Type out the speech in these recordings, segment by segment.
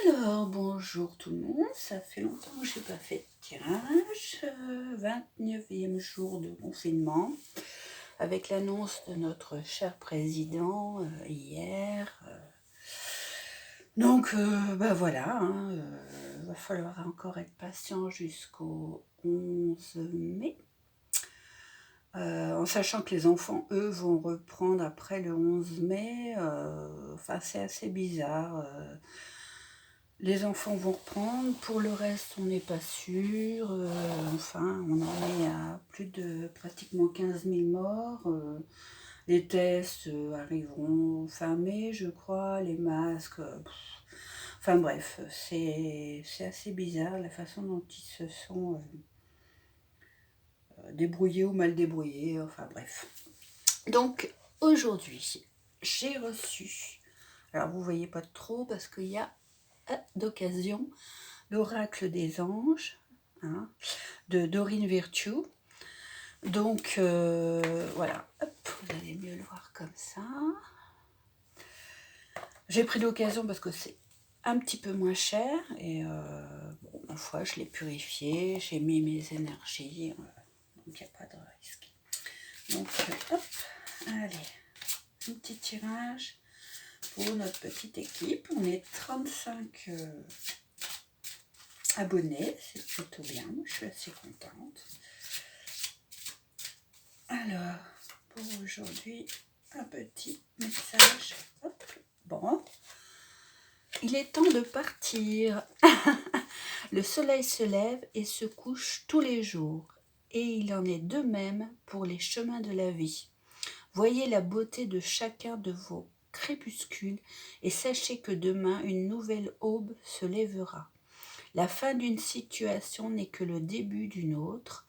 Alors, bonjour tout le monde, ça fait longtemps que je n'ai pas fait de tirage, 29e jour de confinement, avec l'annonce de notre cher président hier. Donc, voilà, va falloir encore être patient jusqu'au 11 mai, en sachant que les enfants, eux, vont reprendre après le 11 mai, c'est assez bizarre. Les enfants vont reprendre, pour le reste on n'est pas sûr, on en est à plus de pratiquement 15 000 morts, les tests arriveront fin mai je crois, les masques, enfin bref, c'est assez bizarre la façon dont ils se sont débrouillés ou mal débrouillés, enfin bref. Donc aujourd'hui j'ai reçu, alors vous voyez pas trop parce qu'il y a d'occasion l'oracle des anges, de Dorine Virtue. Donc voilà, hop, vous allez mieux le voir comme ça. J'ai pris l'occasion parce que c'est un petit peu moins cher et ma foi, je l'ai purifié, j'ai mis mes énergies, donc il n'y a pas de risque. Donc hop, allez, un petit tirage pour notre petite équipe. On est 35 abonnés, c'est plutôt bien, je suis assez contente. Alors, pour aujourd'hui, un petit message. Hop. Bon, il est temps de partir. Le soleil se lève et se couche tous les jours, et il en est de même pour les chemins de la vie. Voyez la beauté de chacun de vos crépuscules et sachez que demain une nouvelle aube se lèvera. La fin d'une situation n'est que le début d'une autre,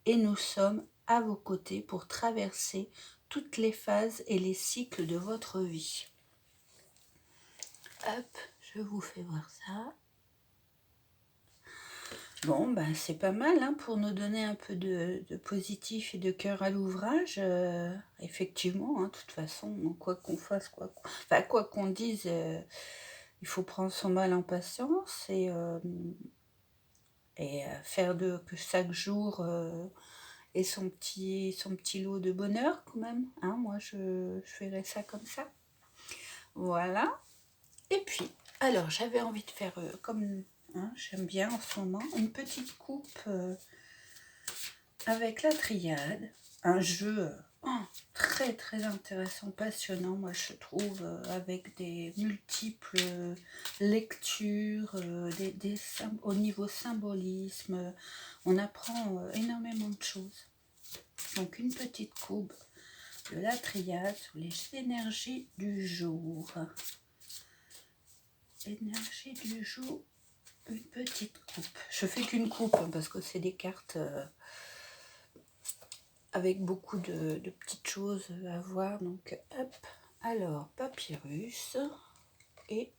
et nous sommes à vos côtés pour traverser toutes les phases et les cycles de votre vie. Hop, je vous fais voir ça. Bon, c'est pas mal pour nous donner un peu de positif et de cœur à l'ouvrage. Effectivement, de toute façon, quoi qu'on fasse, quoi qu'on dise, il faut prendre son mal en patience et faire que chaque jour ait son petit lot de bonheur quand même. Moi, je ferais ça comme ça. Voilà. Et puis, alors, j'avais envie de faire comme... j'aime bien en ce moment, une petite coupe avec la triade, un jeu très très intéressant, passionnant, moi je trouve, avec des multiples lectures, au niveau symbolisme, on apprend énormément de choses. Donc une petite coupe de la triade sur les énergies du jour. Énergie du jour. Une petite coupe. Je fais qu'une coupe parce que c'est des cartes avec beaucoup de petites choses à voir. Donc hop. Alors papyrus et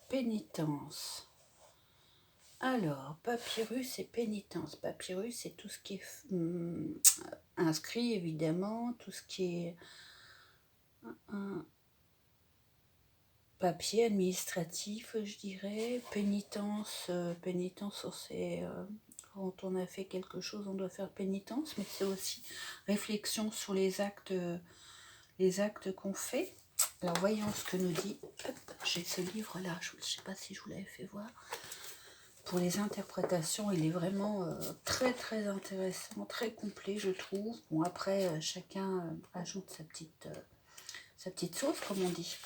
pénitence. Alors papyrus et pénitence. Papyrus, c'est tout ce qui est inscrit évidemment, tout ce qui est papier administratif, je dirais. Pénitence, c'est quand on a fait quelque chose, on doit faire pénitence, mais c'est aussi réflexion sur les actes qu'on fait. Alors voyons ce que nous dit. Hop, j'ai ce livre là, je ne sais pas si je vous l'avais fait voir. Pour les interprétations, il est vraiment très très intéressant, très complet je trouve. Bon après, chacun ajoute sa petite sauce comme on dit.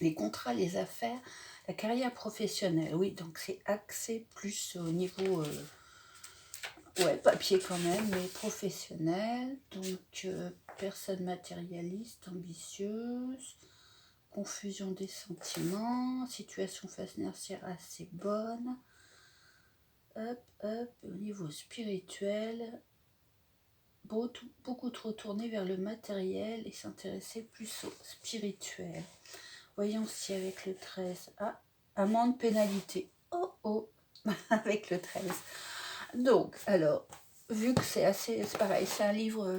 Les contrats, les affaires, la carrière professionnelle. Oui, donc c'est axé plus au niveau papier quand même, mais professionnel. Donc personne matérialiste, ambitieuse, confusion des sentiments, situation financière assez bonne. Au niveau spirituel, beaucoup trop tourné vers le matériel et s'intéresser plus au spirituel. Voyons si avec le 13, amende pénalité. Oh, avec le 13. Donc, alors, vu que c'est pareil, c'est un livre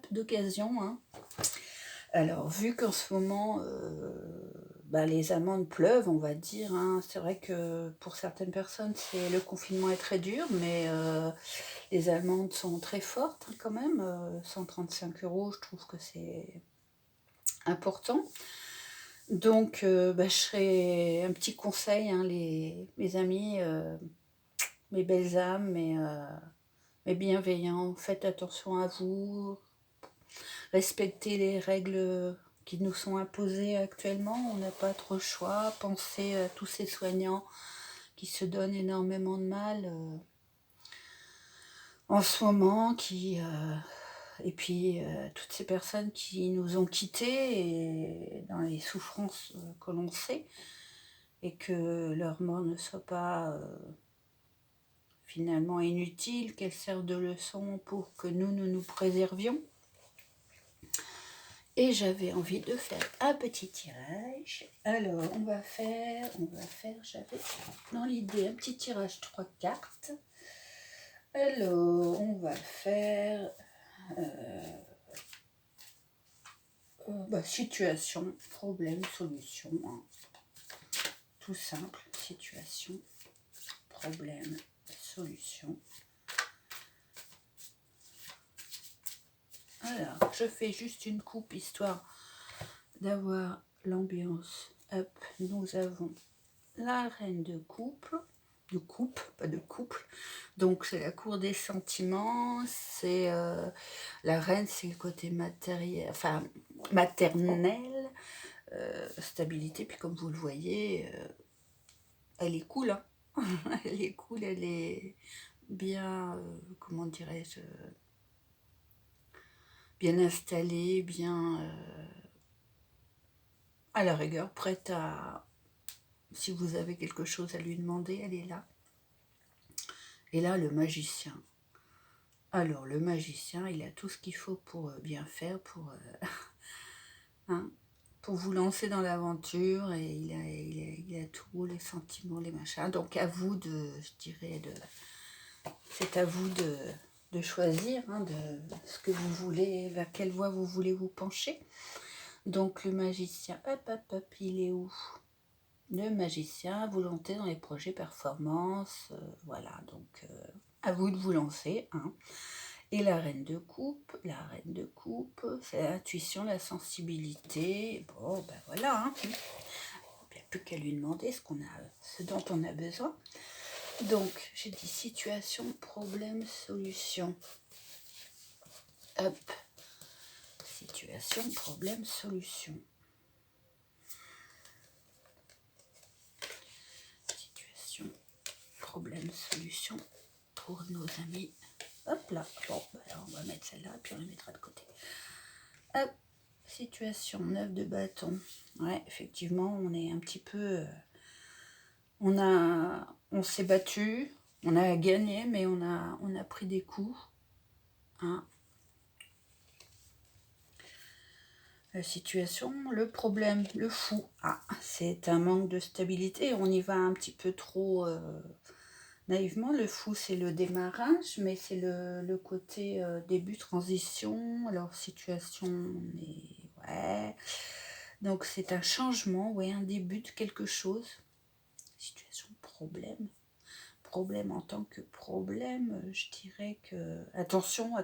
d'occasion, Alors, vu qu'en ce moment, les amendes pleuvent, on va dire, hein, c'est vrai que pour certaines personnes, le confinement est très dur, mais les amendes sont très fortes, hein, quand même. 135 €, je trouve que c'est important. Donc, je serais un petit conseil, hein, mes amis, mes belles âmes, mes bienveillants, faites attention à vous, respectez les règles qui nous sont imposées actuellement, on n'a pas trop le choix. Pensez à tous ces soignants qui se donnent énormément de mal en ce moment, et puis toutes ces personnes qui nous ont quittés et dans les souffrances que l'on sait, et que leur mort ne soit pas finalement inutile, qu'elle serve de leçon pour que nous nous préservions. Et j'avais envie de faire un petit tirage. Alors, on va faire, j'avais dans l'idée un petit tirage 3 cartes. Alors, on va faire situation, problème, solution. Hein. Tout simple, situation, problème, solution. Alors, je fais juste une coupe histoire d'avoir l'ambiance. Hop, nous avons la reine de coupe, pas de couple. Donc c'est la cour des sentiments, c'est la reine, c'est le côté matériel, enfin maternel, stabilité. Puis comme vous le voyez, elle est cool, hein. Elle est cool, elle est bien, comment dirais-je, bien installée, bien à la rigueur, prête à, si vous avez quelque chose à lui demander, elle est là. Et là, le magicien. Alors, le magicien, il a tout ce qu'il faut pour bien faire, hein, pour vous lancer dans l'aventure, et il a tout, les sentiments, les machins. Donc, à vous c'est à vous de choisir, hein, de ce que vous voulez, vers quelle voie vous voulez vous pencher. Donc, le magicien, hop, il est où ? Le magicien, volonté dans les projets, performance, voilà, donc à vous de vous lancer, hein. Et la reine de coupe, c'est l'intuition, la sensibilité. Bon, ben voilà, hein. Il n'y a plus qu'à lui demander ce dont on a besoin. Donc, j'ai dit situation, problème, solution. Hop. Situation, problème, solution. Situation, problème, solution pour nos amis. Hop là, bon, alors on va mettre celle-là, puis on la mettra de côté. Hop, situation, 9 de bâton. Ouais, effectivement, on est un petit peu... on s'est battu, on a gagné, mais on a pris des coups. Hein. La situation, le problème, le fou. Ah, c'est un manque de stabilité, on y va un petit peu trop... naïvement, le fou, c'est le démarrage, mais c'est le côté début, transition. Alors, situation, ouais. Donc, c'est un changement, ouais, un début de quelque chose. Situation, problème. Problème en tant que problème, je dirais que... Attention,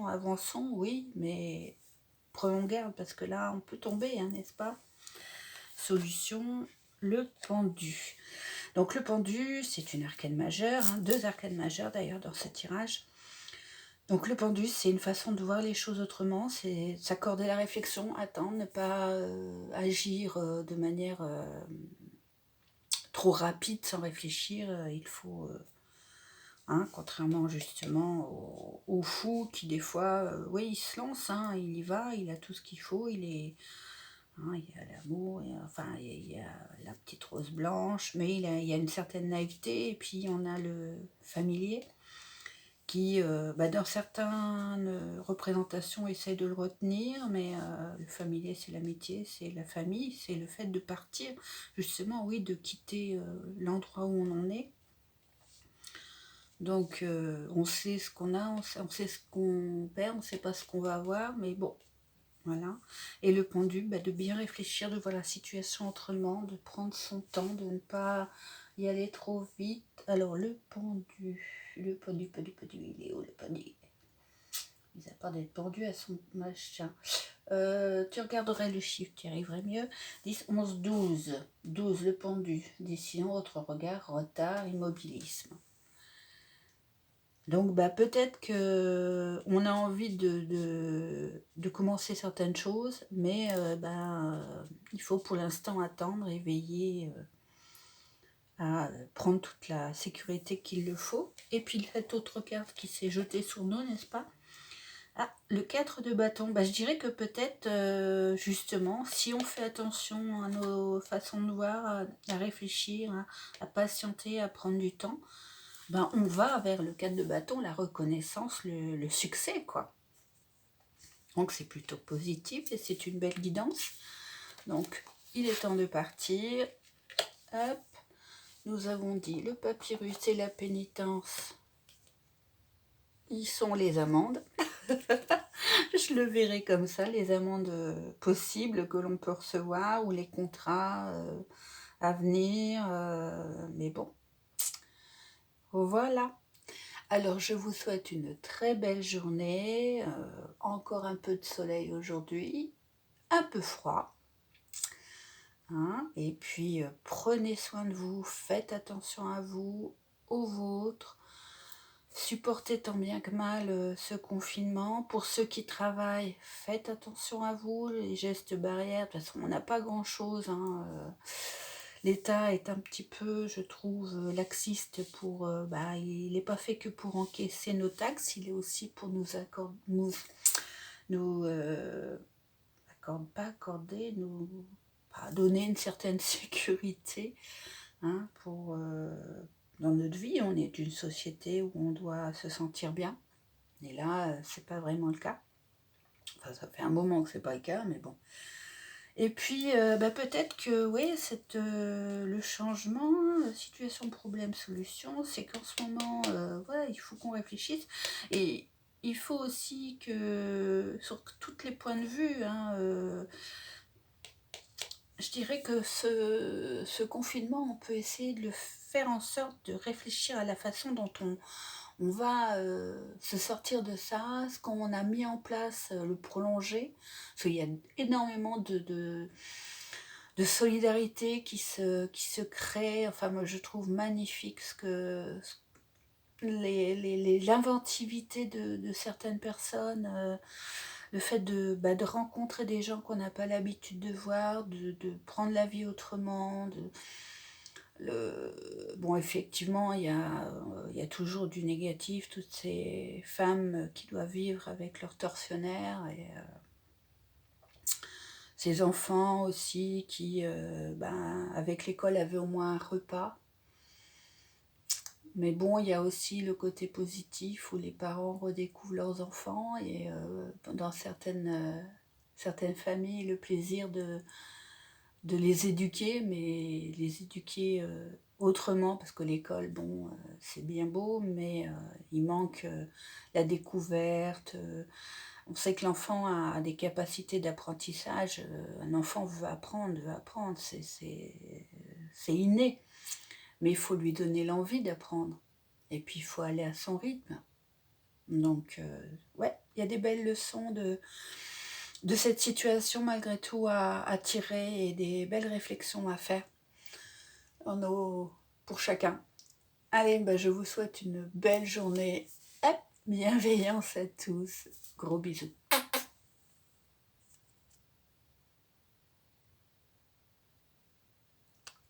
avançons, oui, mais prenons garde, parce que là, on peut tomber, hein, n'est-ce pas ? Solution, le pendu. Donc le pendu, c'est une arcane majeure, hein, 2 arcanes majeures d'ailleurs dans ce tirage. Donc le pendu, c'est une façon de voir les choses autrement, c'est s'accorder la réflexion, attendre, ne pas agir de manière trop rapide sans réfléchir. Il faut, hein, contrairement justement au fou qui des fois, oui, il se lance, hein, il y va, il a tout ce qu'il faut, il est... Hein, il y a l'amour, il y a la petite rose blanche, mais il y a une certaine naïveté, et puis on a le familier qui, dans certaines représentations, essaie de le retenir, mais le familier, c'est l'amitié, c'est la famille, c'est le fait de partir, justement, oui, de quitter l'endroit où on en est. Donc, on sait ce qu'on a, on sait ce qu'on perd, on ne sait pas ce qu'on va avoir, mais bon, Voilà. Et le pendu, de bien réfléchir, de voir la situation autrement, de prendre son temps, de ne pas y aller trop vite. Alors, le pendu, il est où le pendu? Il n'a pas d'être pendu à son machin. Tu regarderais le chiffre, tu y arriverais mieux. 10, 11, 12. 12, le pendu. Décision, autre regard, retard, immobilisme. Donc peut-être que on a envie de commencer certaines choses, mais il faut pour l'instant attendre et veiller à prendre toute la sécurité qu'il le faut. Et puis cette autre carte qui s'est jetée sur nous, n'est-ce pas? Ah, le 4 de bâton, je dirais que peut-être justement, si on fait attention à nos façons de voir, à réfléchir, à patienter, à prendre du temps, on va vers le 4 de bâton, la reconnaissance, le succès, quoi. Donc c'est plutôt positif et c'est une belle guidance. Donc il est temps de partir. Hop, nous avons dit le papyrus et la pénitence. Ils sont les amendes. Je le verrai comme ça, les amendes possibles que l'on peut recevoir ou les contrats à venir. Mais bon, voilà. Alors, je vous souhaite une très belle journée, encore un peu de soleil aujourd'hui, un peu froid, hein, et puis prenez soin de vous, faites attention à vous, aux vôtres, supportez tant bien que mal ce confinement. Pour ceux qui travaillent, faites attention à vous, les gestes barrières, de toute façon, on n'a pas grand-chose, hein, l'État est un petit peu, je trouve, laxiste pour... il n'est pas fait que pour encaisser nos taxes, il est aussi pour nous accorder... donner une certaine sécurité, hein, pour... dans notre vie, on est une société où on doit se sentir bien. Et là, c'est pas vraiment le cas. Enfin, ça fait un moment que c'est pas le cas, mais bon. Et puis, peut-être que, oui, le changement, situation, problème, solution, c'est qu'en ce moment, il faut qu'on réfléchisse. Et il faut aussi que, sur tous les points de vue, hein, je dirais que ce confinement, on peut essayer de le faire en sorte de réfléchir à la façon dont on va se sortir de ça, ce qu'on a mis en place, le prolonger. Parce qu'il y a énormément de solidarité qui se crée. Enfin, moi, je trouve magnifique l'inventivité de certaines personnes, le fait de rencontrer des gens qu'on n'a pas l'habitude de voir, de prendre la vie autrement. Bon, effectivement, il y a toujours du négatif, toutes ces femmes qui doivent vivre avec leur tortionnaire, et ces enfants aussi qui, avec l'école, avaient au moins un repas. Mais bon, il y a aussi le côté positif où les parents redécouvrent leurs enfants et dans certaines familles, le plaisir de les éduquer, mais les éduquer autrement, parce que l'école, bon, c'est bien beau, mais il manque la découverte. On sait que l'enfant a des capacités d'apprentissage. Un enfant veut apprendre, c'est inné. Mais il faut lui donner l'envie d'apprendre. Et puis, il faut aller à son rythme. Donc, il y a des belles leçons de cette situation, malgré tout, à tirer, et des belles réflexions à faire pour chacun. Allez, je vous souhaite une belle journée. Hop, bienveillance à tous. Gros bisous.